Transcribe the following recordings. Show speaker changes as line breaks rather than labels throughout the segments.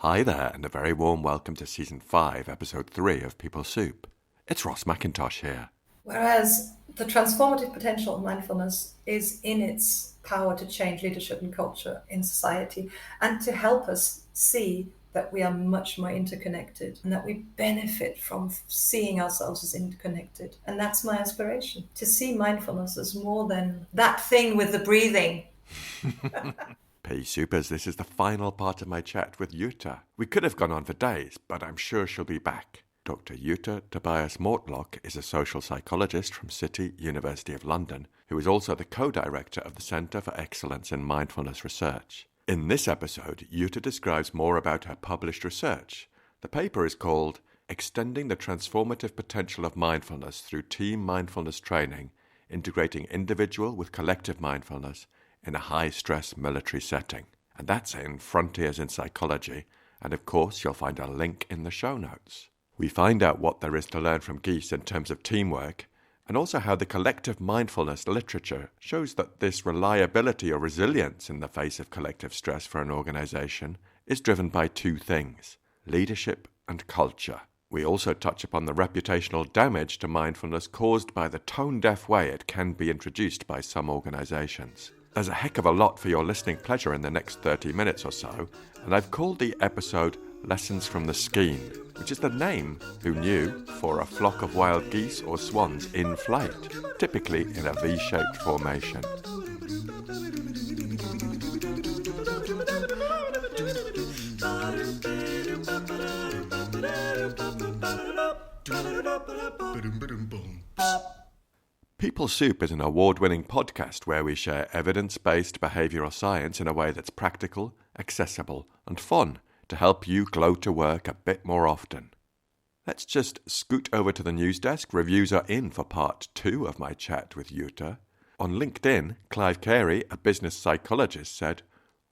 Hi there, and a very warm welcome to Season 5, Episode 3 of People Soup. It's Ross McIntosh here.
Whereas the transformative potential of mindfulness is in its power to change leadership and culture in society and to help us see that we are much more interconnected and that we benefit from seeing ourselves as interconnected. And that's my aspiration, to see mindfulness as more than that thing with the breathing.
P Supers, this is the final part of my chat with Jutta. We could have gone on for days, but I'm sure she'll be back. Dr. Jutta Tobias Mortlock is a social psychologist from City, University of London, who is also the co-director of the Centre for Excellence in Mindfulness Research. In this episode, Jutta describes more about her published research. The paper is called Extending the Transformative Potential of Mindfulness Through Team Mindfulness Training, Integrating Individual with Collective Mindfulness in a High-Stress Military Setting. And that's in Frontiers in Psychology, and of course you'll find a link in the show notes. We find out what there is to learn from geese in terms of teamwork, and also how the collective mindfulness literature shows that this reliability or resilience in the face of collective stress for an organization is driven by two things: leadership and culture. We also touch upon the reputational damage to mindfulness caused by the tone-deaf way it can be introduced by some organizations. There's a heck of a lot for your listening pleasure in the next 30 minutes or so, and I've called the episode Lessons from the Skein, which is the name, who knew, for a flock of wild geese or swans in flight, typically in a V-shaped formation. People Soup is an award-winning podcast where we share evidence-based behavioural science in a way that's practical, accessible, and fun to help you glow to work a bit more often. Let's just scoot over to the news desk. Reviews are in for part 2 of my chat with Jutta. On LinkedIn, Clive Carey, a business psychologist, said,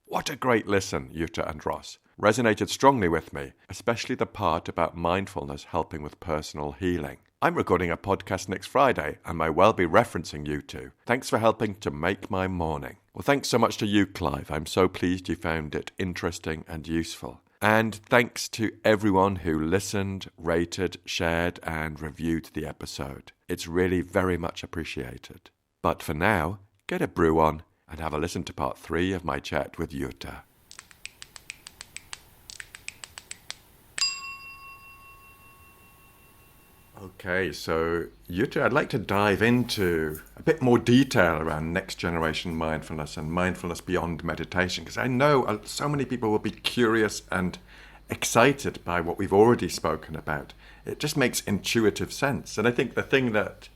"What a great listen, Jutta and Ross. Resonated strongly with me, especially the part about mindfulness helping with personal healing. I'm recording a podcast next Friday and may well be referencing you two. Thanks for helping to make my morning." Well, thanks so much to you, Clive. I'm so pleased you found it interesting and useful. And thanks to everyone who listened, rated, shared, and reviewed the episode. It's really very much appreciated. But for now, get a brew on and have a listen to part 3 of my chat with Jutta. Okay, so Jutta, I'd like to dive into a bit more detail around next generation mindfulness and mindfulness beyond meditation, because I know so many people will be curious and excited by what we've already spoken about. It just makes intuitive sense. And I think the thing that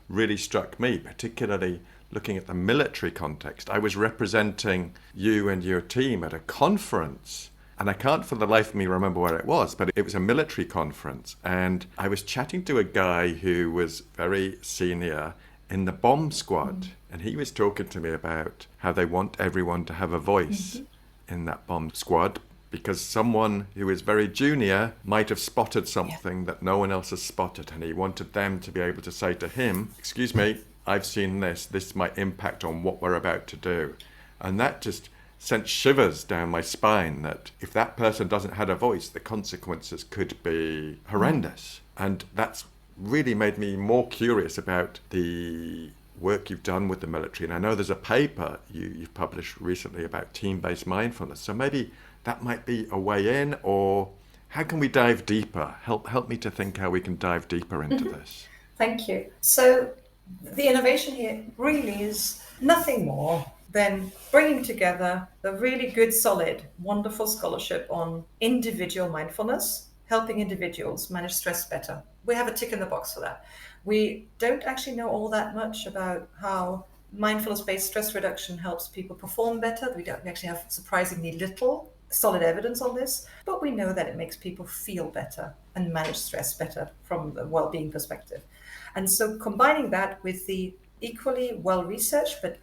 really struck me, particularly looking at the military context, I was representing you and your team at a conference, and I can't for the life of me remember where it was, but it was a military conference. And I was chatting to a guy who was very senior in the bomb squad. And he was talking to me about how they want everyone to have a voice in that bomb squad, because someone who is very junior might have spotted something that no one else has spotted. And he wanted them to be able to say to him, "Excuse me, I've seen this might impact on what we're about to do." And that just sent shivers down my spine, that if that person doesn't have a voice, the consequences could be horrendous. And that's really made me more curious about the work you've done with the military. And I know there's a paper you've published recently about team-based mindfulness. So maybe that might be a way in, or how can we dive deeper? Help me to think how we can dive deeper into this.
Thank you. So the innovation here really is nothing more than bringing together the really good, solid, wonderful scholarship on individual mindfulness, helping individuals manage stress better. We have a tick in the box for that. We don't actually know all that much about how mindfulness-based stress reduction helps people perform better. We actually have surprisingly little solid evidence on this, but we know that it makes people feel better and manage stress better from the well-being perspective. And so combining that with the equally well-researched but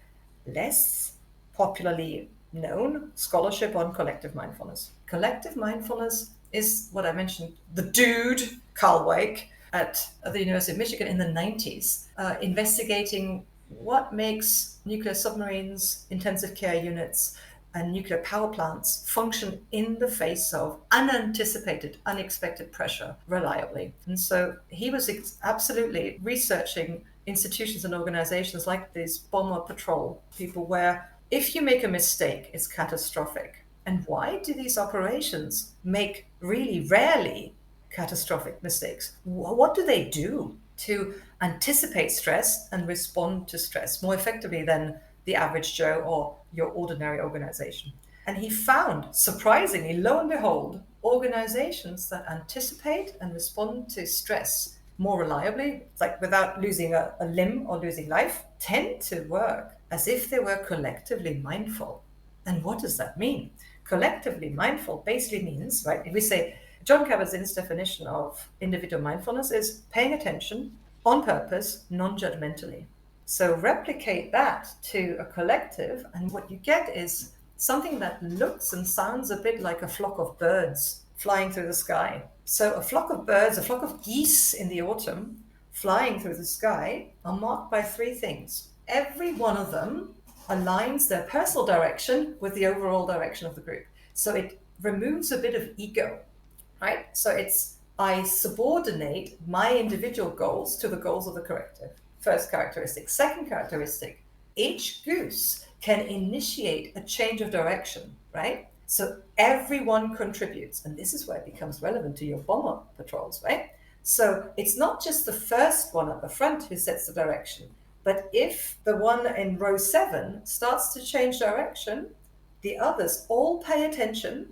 less popularly known scholarship on collective mindfulness. Collective mindfulness is what I mentioned, the dude, Carl Wake, at the University of Michigan in the 90s, investigating what makes nuclear submarines, intensive care units, and nuclear power plants function in the face of unanticipated, unexpected pressure reliably. And so he was absolutely researching institutions and organizations like these bomber patrol people, where if you make a mistake, it's catastrophic. And why do these operations make really rarely catastrophic mistakes? What do they do to anticipate stress and respond to stress more effectively than the average Joe or your ordinary organization? And he found, surprisingly, lo and behold, organizations that anticipate and respond to stress more reliably, like without losing a limb or losing life, tend to work as if they were collectively mindful. And what does that mean? Collectively mindful basically means, right, if we say John Kabat-Zinn's definition of individual mindfulness is paying attention on purpose, non-judgmentally. So replicate that to a collective, and what you get is something that looks and sounds a bit like a flock of birds flying through the sky. So a flock of birds, a flock of geese in the autumn flying through the sky are marked by three things. Every one of them aligns their personal direction with the overall direction of the group. So it removes a bit of ego, right? So it's, I subordinate my individual goals to the goals of the collective. First characteristic. Second characteristic, each goose can initiate a change of direction, right? So everyone contributes. And this is where it becomes relevant to your bomber patrols, right? So it's not just the first one at the front who sets the direction, but if the one in row 7 starts to change direction, the others all pay attention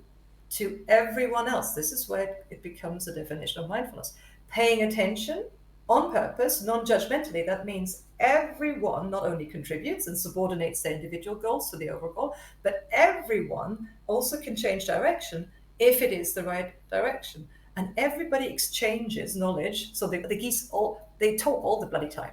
to everyone else. This is where it becomes a definition of mindfulness. Paying attention on purpose, non-judgmentally, that means everyone not only contributes and subordinates their individual goals to the overall goal, but everyone also can change direction if it is the right direction. And everybody exchanges knowledge. So the geese, they talk all the bloody time.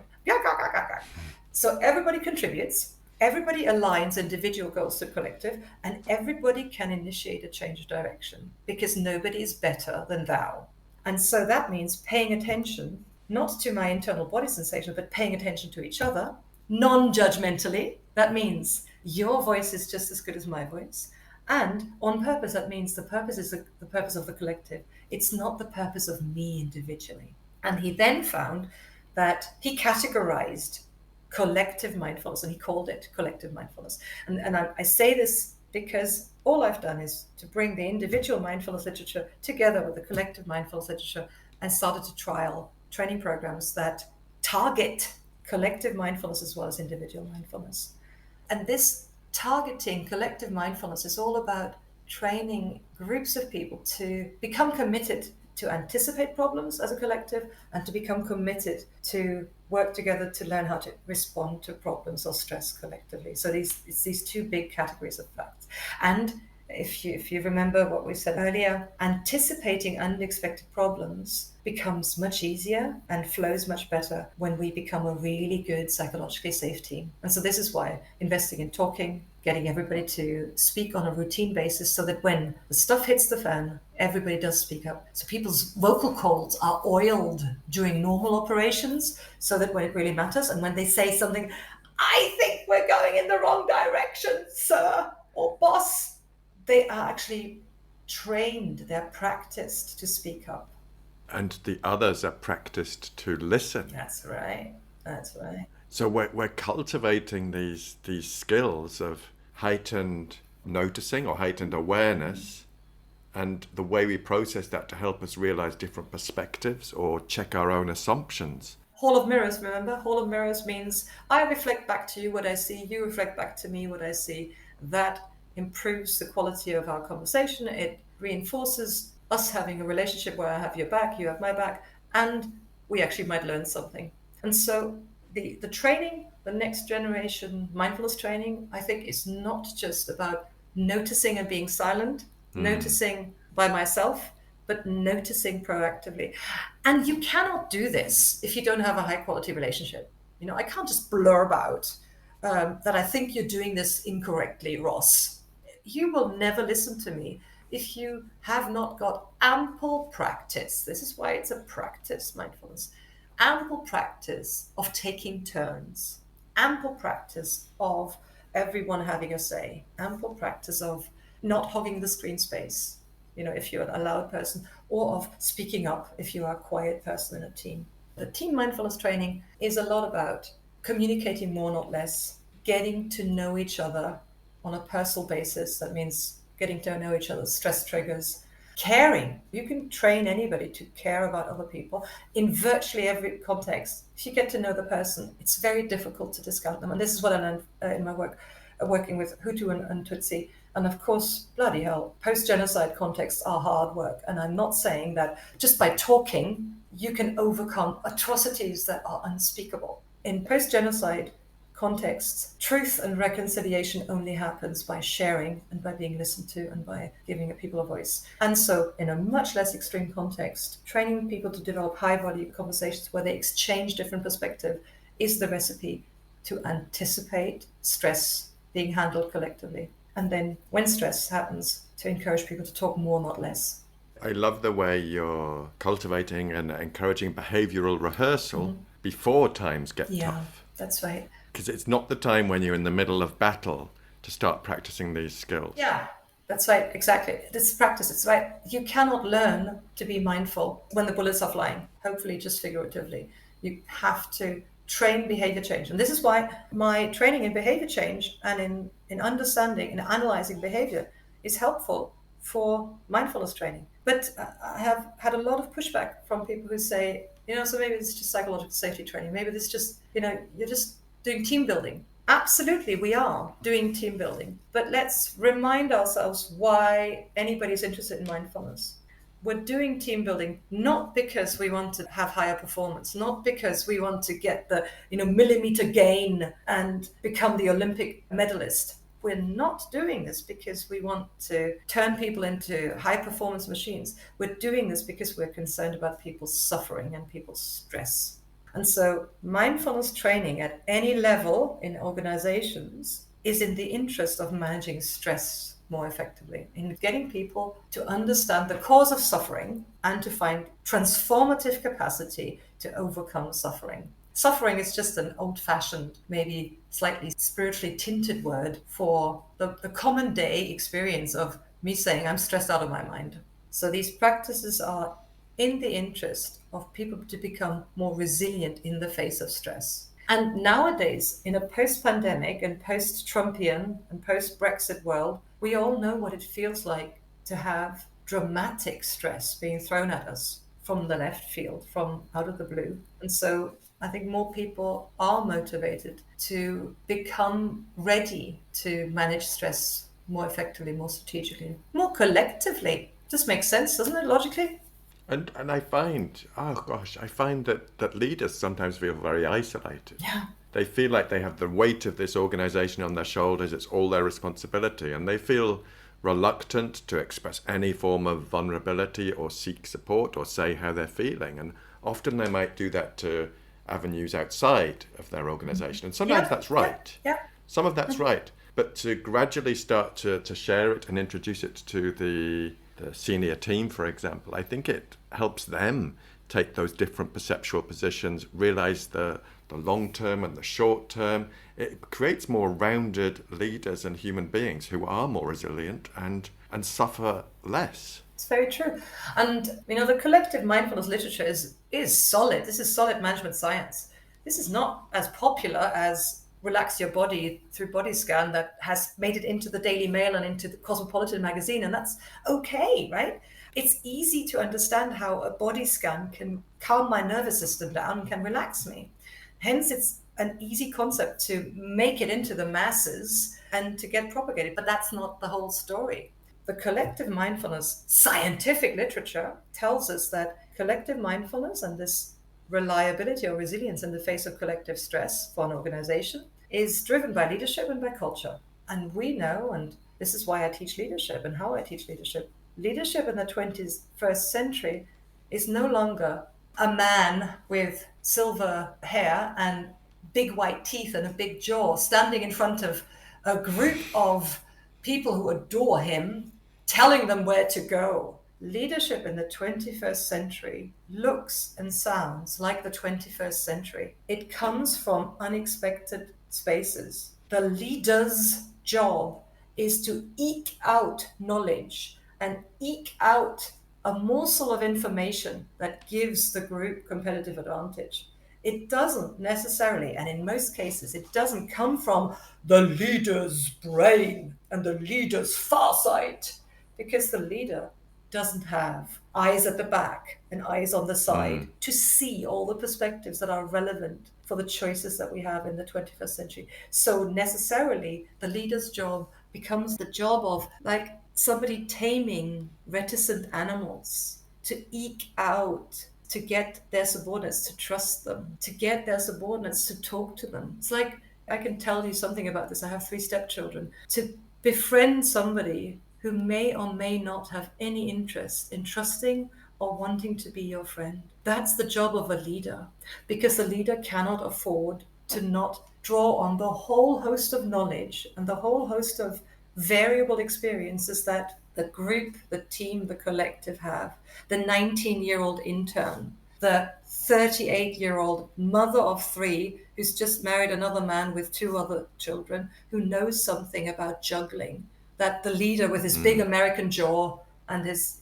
So everybody contributes, everybody aligns individual goals to collective, and everybody can initiate a change of direction because nobody is better than thou. And so that means paying attention, not to my internal body sensation, but paying attention to each other, non-judgmentally. That means your voice is just as good as my voice. And on purpose, that means the purpose is the purpose of the collective. It's not the purpose of me individually. And he then found that he categorized collective mindfulness, and he called it collective mindfulness. And I say this because all I've done is to bring the individual mindfulness literature together with the collective mindfulness literature and started to trial training programs that target collective mindfulness as well as individual mindfulness. And this targeting collective mindfulness is all about training groups of people to become committed to anticipate problems as a collective and to become committed to work together to learn how to respond to problems or stress collectively. So it's these two big categories of facts. And if you remember what we said earlier, anticipating unexpected problems becomes much easier and flows much better when we become a really good psychologically safe team. And so this is why investing in talking, getting everybody to speak on a routine basis so that when the stuff hits the fan, everybody does speak up. So people's vocal cords are oiled during normal operations so that when it really matters and when they say something, I think we're going in the wrong direction, sir or boss, they are actually trained, they're practiced to speak up.
And the others are practiced to listen.
That's right. That's right.
So we're cultivating these skills of heightened noticing or heightened awareness, and the way we process that to help us realize different perspectives or check our own assumptions.
Hall of mirrors, remember? Hall of mirrors means I reflect back to you what I see, you reflect back to me what I see. That improves the quality of our conversation. It reinforces us having a relationship where I have your back, you have my back, and we actually might learn something. And so the training, the next generation mindfulness training, I think is not just about noticing and being silent, noticing by myself, but noticing proactively. And you cannot do this if you don't have a high quality relationship. You know, I can't just blurb out that I think you're doing this incorrectly, Ross. You will never listen to me if you have not got ample practice. This is why it's a practice, mindfulness. Ample practice of taking turns, ample practice of everyone having a say, ample practice of not hogging the screen space, if you're a loud person, or of speaking up if you are a quiet person in a team. The team mindfulness training is a lot about communicating more, not less, getting to know each other on a personal basis. That means getting to know each other's stress triggers, caring. You can train anybody to care about other people in virtually every context. If you get to know the person, it's very difficult to discount them. And this is what I learned in my work, working with Hutu and Tutsi. And of course, bloody hell, post-genocide contexts are hard work. And I'm not saying that just by talking, you can overcome atrocities that are unspeakable. In post-genocide contexts, truth and reconciliation only happens by sharing and by being listened to and by giving people a voice. And so in a much less extreme context, training people to develop high-value conversations where they exchange different perspectives is the recipe to anticipate stress being handled collectively. And then when stress happens, to encourage people to talk more, not less.
I love the way you're cultivating and encouraging behavioral rehearsal before times get tough.
That's right.
Because it's not the time when you're in the middle of battle to start practicing these skills.
Yeah, that's right. Exactly. This is practice. It's right. You cannot learn to be mindful when the bullets are flying, hopefully just figuratively. You have to train behavior change. And this is why my training in behavior change and in understanding and analyzing behavior is helpful for mindfulness training. But I have had a lot of pushback from people who say, so maybe this is just psychological safety training. Maybe this is just, you're just doing team building. Absolutely, we are doing team building. But let's remind ourselves why anybody's interested in mindfulness. We're doing team building not because we want to have higher performance, not because we want to get the millimeter gain and become the Olympic medalist. We're not doing this because we want to turn people into high performance machines. We're doing this because we're concerned about people's suffering and people's stress. And so mindfulness training at any level in organizations is in the interest of managing stress more effectively, in getting people to understand the cause of suffering and to find transformative capacity to overcome suffering. Suffering is just an old-fashioned, maybe slightly spiritually tinted word for the common day experience of me saying I'm stressed out of my mind. So these practices are in the interest of people to become more resilient in the face of stress. And nowadays, in a post-pandemic and post-Trumpian and post-Brexit world, we all know what it feels like to have dramatic stress being thrown at us from the left field, from out of the blue. And so I think more people are motivated to become ready to manage stress more effectively, more strategically, more collectively. Just makes sense, doesn't it, logically?
And I find, that leaders sometimes feel very isolated.
Yeah.
They feel like they have the weight of this organization on their shoulders. It's all their responsibility. And they feel reluctant to express any form of vulnerability or seek support or say how they're feeling. And often they might do that to avenues outside of their organization. And sometimes that's right.
Yeah.
Some of that's right. But to gradually start to share it and introduce it to the senior team, for example, I think it helps them take those different perceptual positions, realize the long term and the short term. It creates more rounded leaders and human beings who are more resilient and suffer less.
It's very true. And, the collective mindfulness literature is solid. This is solid management science. This is not as popular as Relax Your Body through Body Scan that has made it into the Daily Mail and into the Cosmopolitan magazine, and that's okay, right? It's easy to understand how a body scan can calm my nervous system down and can relax me. Hence, it's an easy concept to make it into the masses and to get propagated, but that's not the whole story. The collective mindfulness scientific literature tells us that collective mindfulness and this reliability or resilience in the face of collective stress for an organization is driven by leadership and by culture. And we know, and this is why I teach leadership and how I teach leadership, leadership in the 21st century is no longer a man with silver hair and big white teeth and a big jaw standing in front of a group of people who adore him, telling them where to go. Leadership in the 21st century looks and sounds like the 21st century. It comes from unexpected spaces. The leader's job is to eke out knowledge and eke out a morsel of information that gives the group competitive advantage. It doesn't necessarily, and in most cases, it doesn't come from the leader's brain and the leader's farsight, because the leader doesn't have eyes at the back and eyes on the side to see all the perspectives that are relevant for the choices that we have in the 21st century. So necessarily, the leader's job becomes the job of like somebody taming reticent animals to eke out, to get their subordinates to trust them, to get their subordinates to talk to them. It's like, I can tell you something about this. I have 3 stepchildren. To befriend somebody who may or may not have any interest in trusting or wanting to be your friend. That's the job of a leader, because the leader cannot afford to not draw on the whole host of knowledge and the whole host of variable experiences that the group, the team, the collective have. The 19-year-old intern, the 38-year-old mother of 3 who's just married another man with 2 other children, who knows something about juggling that the leader with his big American jaw and his,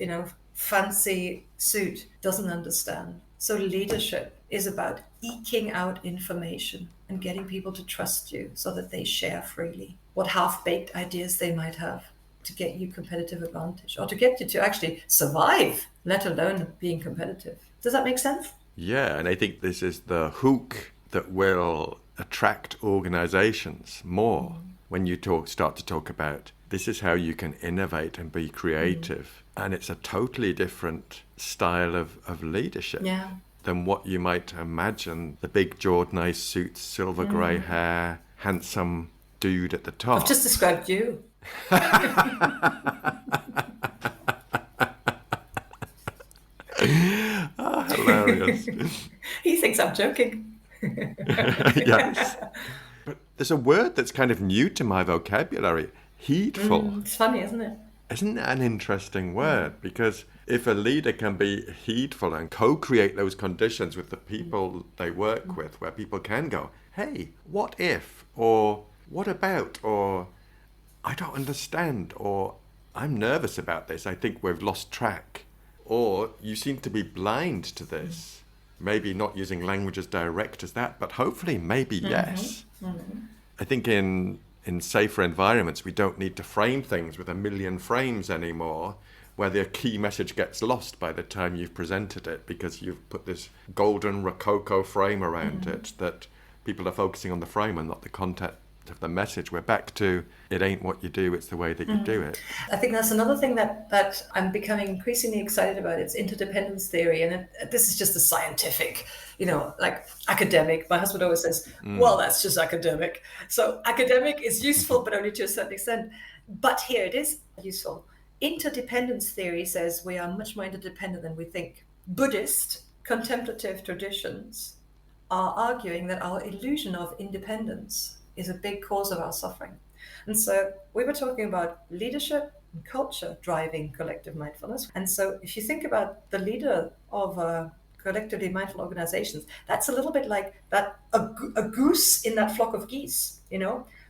fancy suit doesn't understand. So leadership is about eking out information and getting people to trust you so that they share freely what half-baked ideas they might have to get you competitive advantage, or to get you to actually survive, let alone being competitive. Does that make sense?
Yeah, and I think this is the hook that will attract organizations more when you start to talk about this is how you can innovate and be creative. And it's a totally different style of leadership than what you might imagine. The big jawed, nice suits, silver grey hair, handsome dude at the top.
I've just described you.
Hilarious.
He thinks I'm joking.
Yes. But there's a word that's kind of new to my vocabulary. Heedful.
It's funny, isn't it?
Isn't that an interesting word? Because if a leader can be heedful and co-create those conditions with the people they work with, where people can go, hey, what if? Or what about? Or I don't understand. Or I'm nervous about this. I think we've lost track. Or you seem to be blind to this. Maybe not using language as direct as that, but hopefully maybe yes. I think in safer environments, we don't need to frame things with 1 million frames anymore, where the key message gets lost by the time you've presented it, because you've put this golden rococo frame around it that people are focusing on the frame and not the content of the message. We're back to it ain't what you do, it's the way that you do it.
I think that's another thing that I'm becoming increasingly excited about. It's interdependence theory, and this is just a scientific, like academic. My husband always says, well, that's just academic. So academic is useful, but only to a certain extent. But here it is useful. Interdependence theory says we are much more interdependent than we think. Buddhist contemplative traditions are arguing that our illusion of independence is a big cause of our suffering. And so we were talking about leadership and culture driving collective mindfulness. And so if you think about the leader of collectively mindful organizations, that's a little bit like that a goose in that flock of geese,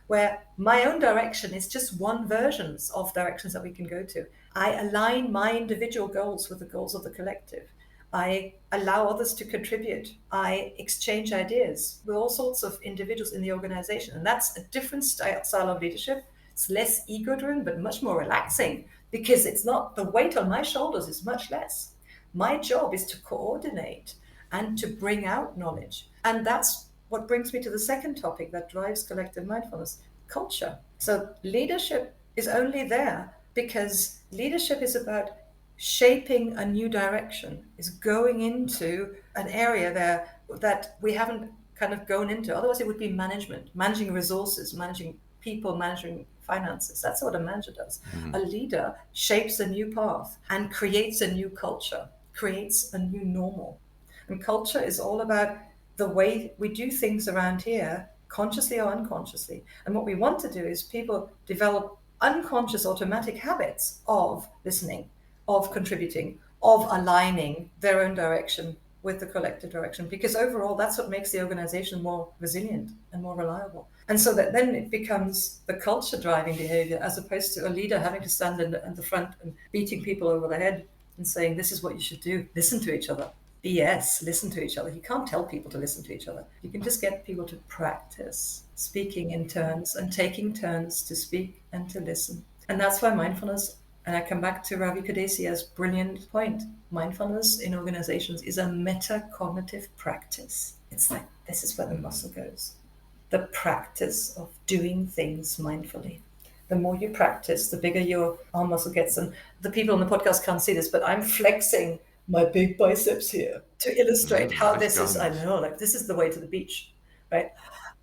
where my own direction is just one version of directions that we can go to. I align my individual goals with the goals of the collective. I allow others to contribute. I exchange ideas with all sorts of individuals in the organization. And that's a different style of leadership. It's less ego-driven, but much more relaxing, because it's not, the weight on my shoulders is much less. My job is to coordinate and to bring out knowledge. And that's what brings me to the second topic that drives collective mindfulness, culture. So leadership is only there because leadership is about shaping a new direction, is going into an area there that we haven't kind of gone into. Otherwise it would be management, managing resources, managing people, managing finances. That's what a manager does. A leader shapes a new path and creates a new culture, creates a new normal. And culture is all about the way we do things around here, consciously or unconsciously. And what we want to do is people develop unconscious automatic habits of listening, of contributing, of aligning their own direction with the collective direction, because overall that's what makes the organization more resilient and more reliable. And so that then it becomes the culture driving behavior, as opposed to a leader having to stand in the front and beating people over the head and saying, this is what you should do. Listen to each other. BS, listen to each other. You can't tell people to listen to each other. You can just get people to practice speaking in turns and taking turns to speak and to listen. And that's why mindfulness, and I come back to Ravi Kadesia's brilliant point, mindfulness in organizations is a metacognitive practice. It's like, this is where the muscle goes. The practice of doing things mindfully. The more you practice, the bigger your arm muscle gets. And the people on the podcast can't see this, but I'm flexing my big biceps here to illustrate how
nice
this is, I
guns.
know, like this is the way to the beach, right?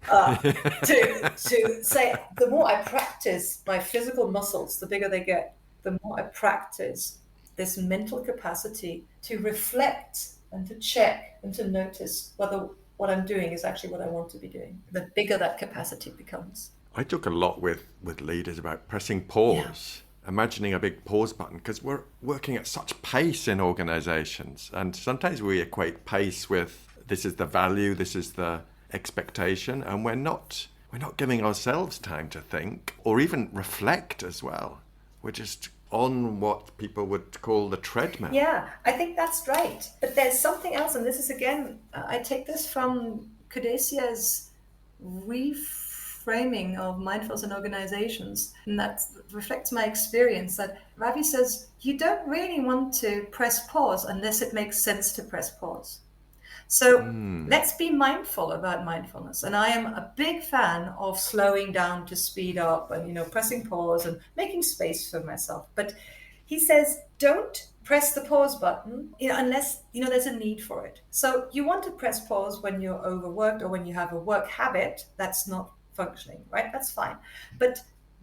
To say, the more I practice my physical muscles, the bigger they get. The more I practice this mental capacity to reflect and to check and to notice whether what I'm doing is actually what I want to be doing, the bigger that capacity becomes.
I talk a lot with leaders about pressing pause, imagining a big pause button, because we're working at such pace in organizations. And sometimes we equate pace with this is the value, this is the expectation, and we're not giving ourselves time to think or even reflect as well. We're just on what people would call the treadmill.
Yeah, I think that's right. But there's something else, and this is again, I take this from Kadesia's reframing of mindfulness in organizations, and that reflects my experience. That Ravi says you don't really want to press pause unless it makes sense to press pause. So let's be mindful about mindfulness. And I am a big fan of slowing down to speed up and, pressing pause and making space for myself. But he says, don't press the pause button unless, there's a need for it. So you want to press pause when you're overworked or when you have a work habit that's not functioning, right? That's fine. But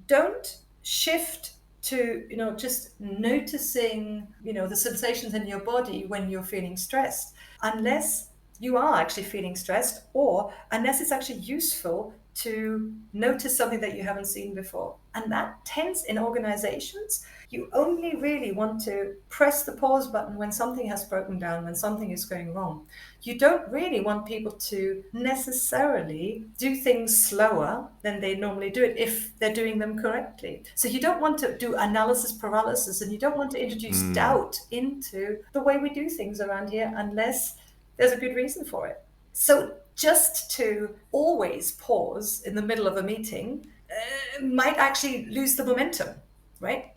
don't shift to, just noticing, the sensations in your body when you're feeling stressed, unless you are actually feeling stressed, or unless it's actually useful to notice something that you haven't seen before. And that tends in organizations, you only really want to press the pause button when something has broken down, when something is going wrong. You don't really want people to necessarily do things slower than they normally do it if they're doing them correctly. So you don't want to do analysis paralysis, and you don't want to introduce doubt into the way we do things around here unless there's a good reason for it. So just to always pause in the middle of a meeting might actually lose the momentum, right?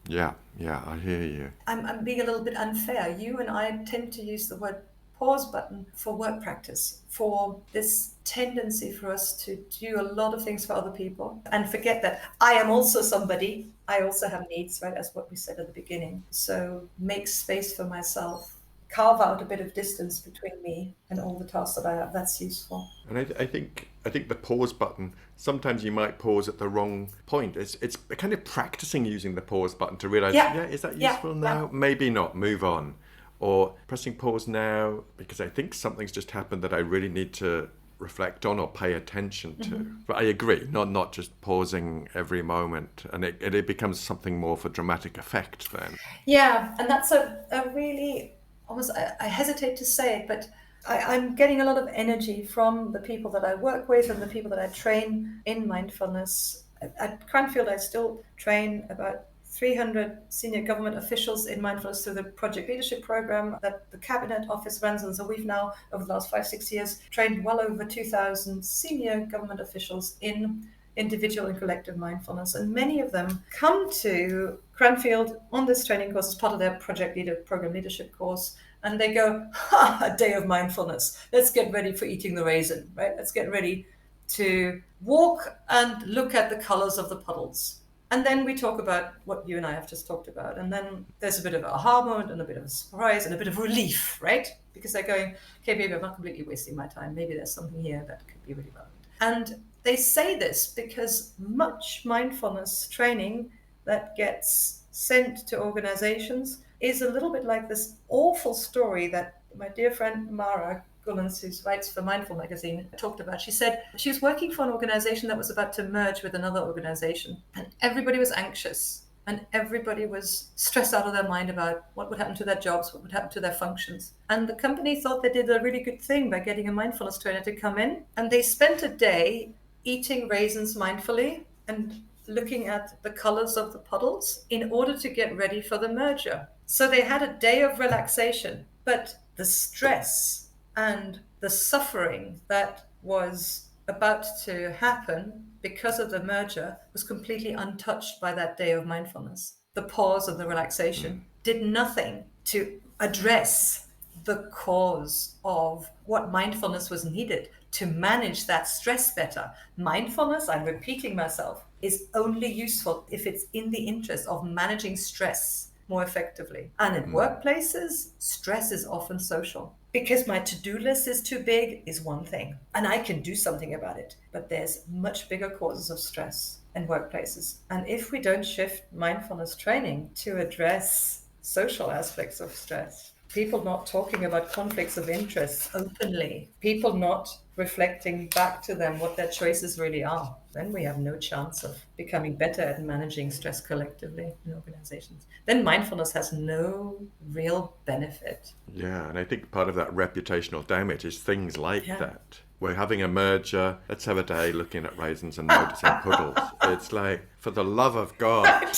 Yeah, I hear you.
I'm being a little bit unfair. You and I tend to use the word pause button for work practice, for this tendency for us to do a lot of things for other people and forget that I am also somebody. I also have needs, right? That's what we said at the beginning. So make space for myself. Carve out a bit of distance between me and all the tasks that I have. That's useful.
And I think the pause button, sometimes you might pause at the wrong point. It's kind of practicing using the pause button to realize, is that useful now? Yeah. Maybe not, move on. Or pressing pause now because I think something's just happened that I really need to reflect on or pay attention to. But I agree, not just pausing every moment, and it becomes something more for dramatic effect then.
Yeah, and that's a really, almost, I hesitate to say it, but I'm getting a lot of energy from the people that I work with and the people that I train in mindfulness. At Cranfield, I still train about 300 senior government officials in mindfulness through the project leadership program that the Cabinet Office runs. And so we've now, over the last 5-6 years, trained well over 2,000 senior government officials in individual and collective mindfulness. And many of them come to Cranfield on this training course as part of their program leadership course. And they go, a day of mindfulness. Let's get ready for eating the raisin, right? Let's get ready to walk and look at the colors of the puddles. And then we talk about what you and I have just talked about. And then there's a bit of an aha moment and a bit of a surprise and a bit of relief, right? Because they're going, okay, maybe I'm not completely wasting my time. Maybe there's something here that could be really relevant. And they say this because much mindfulness training that gets sent to organizations is a little bit like this awful story that my dear friend Mara Gullens, who writes for Mindful magazine, talked about. She said she was working for an organization that was about to merge with another organization, and everybody was anxious. and everybody was stressed out of their mind about what would happen to their jobs, what would happen to their functions. And the company thought they did a really good thing by getting a mindfulness trainer to come in, and they spent a day eating raisins mindfully and looking at the colors of the puddles in order to get ready for the merger. So they had a day of relaxation, but the stress and the suffering that was about to happen because of the merger was completely untouched by that day of mindfulness. The pause of the relaxation did nothing to address the cause of what mindfulness was needed to manage that stress better. Mindfulness, I'm repeating myself, is only useful if it's in the interest of managing stress more effectively. And in workplaces, stress is often social. Because my to-do list is too big is one thing, and I can do something about it. But there's much bigger causes of stress in workplaces. And if we don't shift mindfulness training to address social aspects of stress, people not talking about conflicts of interest openly, people not reflecting back to them what their choices really are, then we have no chance of becoming better at managing stress collectively in organizations. Then mindfulness has no real benefit.
Yeah, and I think part of that reputational damage is things like that. We're having a merger, let's have a day looking at raisins and noticing puddles. It's like, for the love of God.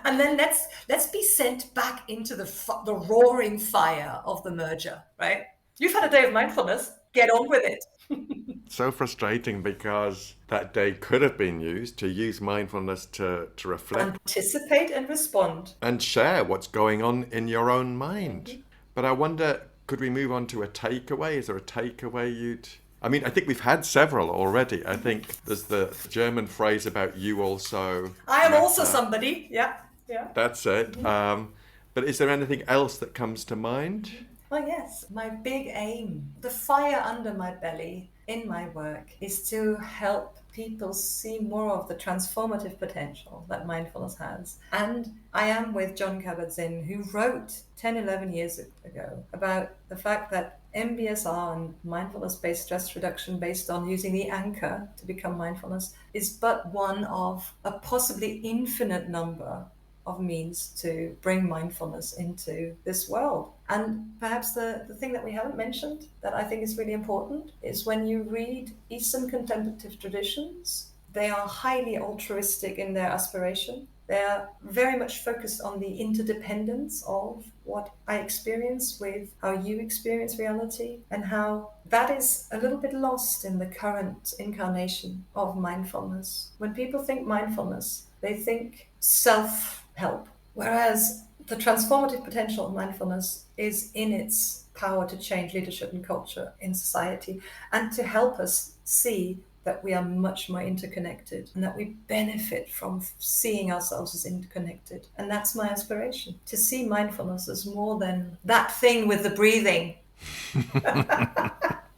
And then let's be sent back into the roaring fire of the merger, right? You've had a day of mindfulness. Get on with it.
So frustrating, because that day could have been used to use mindfulness to reflect,
anticipate and respond,
and share what's going on in your own mind. But I wonder, could we move on to a takeaway? Is there a takeaway I mean, I think we've had several already. I think there's the German phrase about you also.
I am also somebody. Yeah.
That's it. But is there anything else that comes to mind?
Well, yes. My big aim, the fire under my belly in my work, is to help people see more of the transformative potential that mindfulness has. And I am with Jon Kabat-Zinn, who wrote 10, 11 years ago about the fact that MBSR and mindfulness-based stress reduction based on using the anchor to become mindfulness is but one of a possibly infinite number of means to bring mindfulness into this world. And perhaps the thing that we haven't mentioned that I think is really important is when you read Eastern contemplative traditions, they are highly altruistic in their aspiration. They're very much focused on the interdependence of what I experience with how you experience reality, and how that is a little bit lost in the current incarnation of mindfulness. When people think mindfulness, they think self-help, whereas the transformative potential of mindfulness is in its power to change leadership and culture in society, and to help us see that we are much more interconnected and that we benefit from seeing ourselves as interconnected. And that's my aspiration, to see mindfulness as more than that thing with the breathing.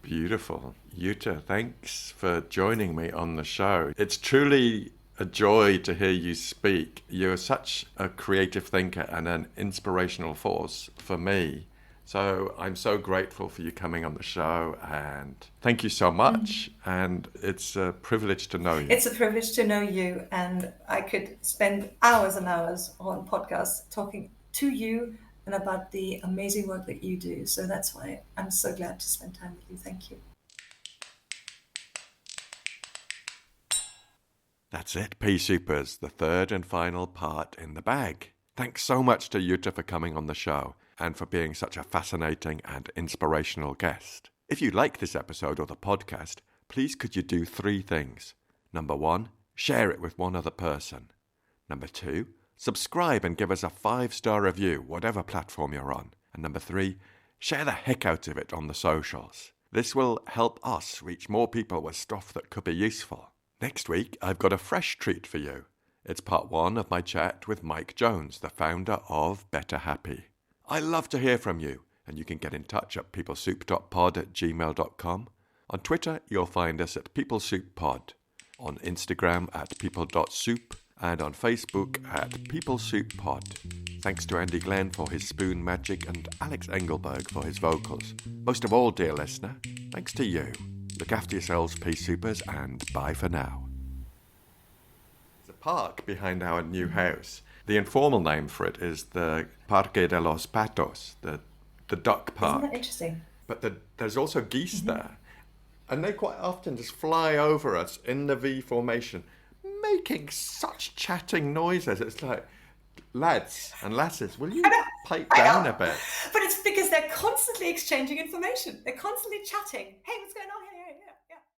Beautiful. Jutta, thanks for joining me on the show. It's truly a joy to hear you speak. You're such a creative thinker and an inspirational force for me. So I'm so grateful for you coming on the show, and thank you so much. And it's a privilege to know you.
It's a privilege to know you, and I could spend hours and hours on podcasts talking to you and about the amazing work that you do. So that's why I'm so glad to spend time with you. Thank you.
That's it, Pea Supers, the third and final part in the bag. Thanks so much to Jutta for coming on the show and for being such a fascinating and inspirational guest. If you like this episode or the podcast, please could you do 3 things. Number 1, share it with one other person. Number 2, subscribe and give us a 5-star review, whatever platform you're on. And number 3, share the heck out of it on the socials. This will help us reach more people with stuff that could be useful. Next week, I've got a fresh treat for you. It's part 1 of my chat with Mike Jones, the founder of Better Happy. I love to hear from you, and you can get in touch at peoplesoup.pod@gmail.com. On Twitter, you'll find us at peoplesouppod, on Instagram at people.soup, and on Facebook at peoplesouppod. Thanks to Andy Glenn for his spoon magic and Alex Engelberg for his vocals. Most of all, dear listener, thanks to you. Look after yourselves, Pea Supers, and bye for now. park behind our new house. The informal name for it is the Parque de los Patos, the duck park.
Isn't that interesting?
But there's also geese there. And they quite often just fly over us in the V formation, making such chatting noises. It's like, lads and lasses, will you pipe down a bit?
But it's because they're constantly exchanging information. They're constantly chatting. Hey, what's going on here?